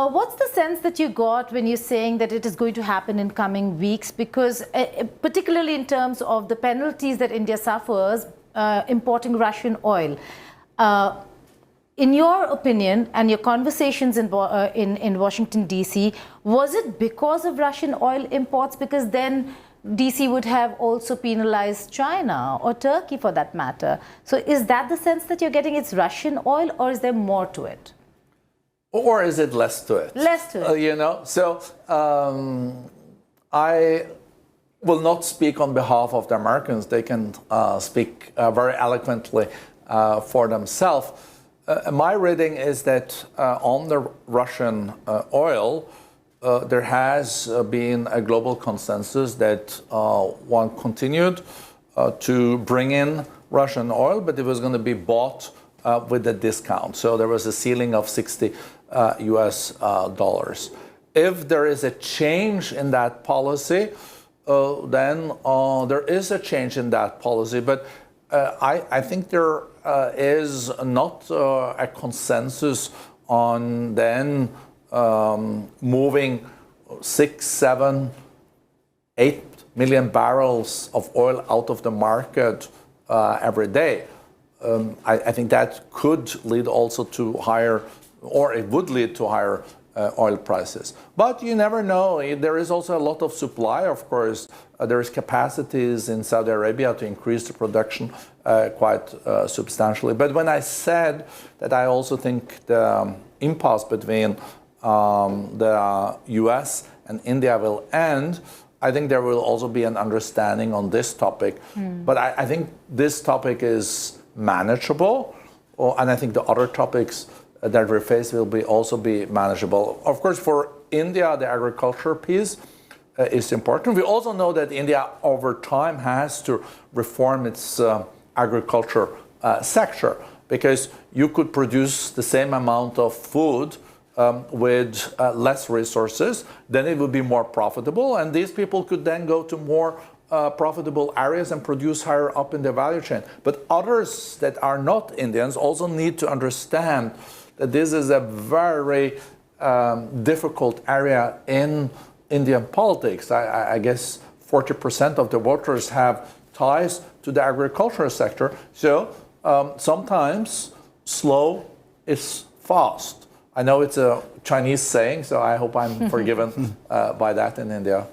What's the sense that you got when you're saying that it is going to happen in coming weeks? Because particularly in terms of the penalties that India suffers importing Russian oil. In your opinion and your conversations in Washington, D.C., was it because of Russian oil imports? Because then D.C. would have also penalized China or Turkey for that matter. So is that the sense that you're getting? It's Russian oil, or is there more to it? Or is it less to it? Less to it. So I will not speak on behalf of the Americans. They can speak very eloquently for themselves. My reading is that on the Russian oil, there has been a global consensus that one continued to bring in Russian oil, but it was going to be bought with a discount. So there was a ceiling of $60 US dollars. If there is a change in that policy, then there is a change in that policy. But I think there is not a consensus on then moving 6, 7, 8 million barrels of oil out of the market every day. I think that could lead also to higher, or it would lead to higher oil prices. But you never know. There is also a lot of supply, of course. There is capacities in Saudi Arabia to increase the production quite substantially. But when I said that I also think the impasse between the US and India will end, I think there will also be an understanding on this topic. But I think this topic is manageable, and I think the other topics that we face will also be manageable. Of course, for India, the agriculture piece is important. We also know that India over time has to reform its agriculture sector, because you could produce the same amount of food with less resources, then it would be more profitable, and these people could then go to more profitable areas and produce higher up in the value chain. But others that are not Indians also need to understand that this is a very difficult area in Indian politics. I guess 40% of the voters have ties to the agricultural sector. So sometimes slow is fast. I know it's a Chinese saying, so I hope I'm forgiven by that in India.